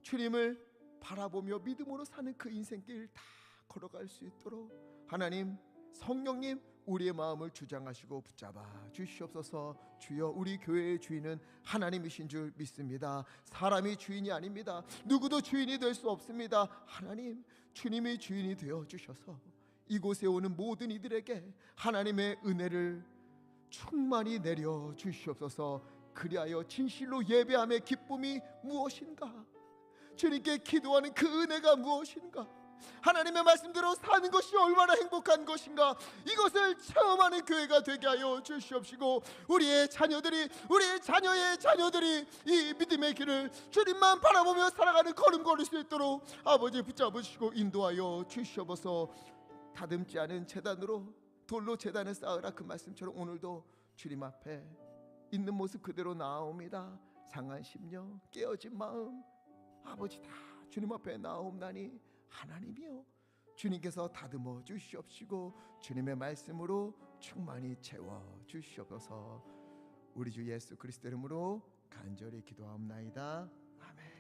주님을 바라보며 믿음으로 사는 그 인생길 다 걸어갈 수 있도록 하나님 성령님 우리의 마음을 주장하시고 붙잡아 주시옵소서. 주여, 우리 교회의 주인은 하나님이신 줄 믿습니다. 사람이 주인이 아닙니다. 누구도 주인이 될 수 없습니다. 하나님, 주님이 주인이 되어 주셔서 이곳에 오는 모든 이들에게 하나님의 은혜를 충만히 내려 주시옵소서. 그리하여 진실로 예배함의 기쁨이 무엇인가, 주님께 기도하는 그 은혜가 무엇인가, 하나님의 말씀대로 사는 것이 얼마나 행복한 것인가, 이것을 체험하는 교회가 되게 하여 주시옵시고 우리의 자녀들이, 우리의 자녀의 자녀들이 이 믿음의 길을 주님만 바라보며 살아가는 걸음 걸을 수 있도록 아버지 붙잡으시고 인도하여 주시옵소서. 다듬지 않은 제단으로 돌로 제단을 쌓으라, 그 말씀처럼 오늘도 주님 앞에 있는 모습 그대로 나옵니다. 상한 심령, 깨어진 마음 아버지 다 주님 앞에 나옵나니 하나님이여 주님께서 다듬어 주시옵시고 주님의 말씀으로 충만히 채워 주시옵소서. 우리 주 예수 그리스도 이름으로 간절히 기도하옵나이다. 아멘.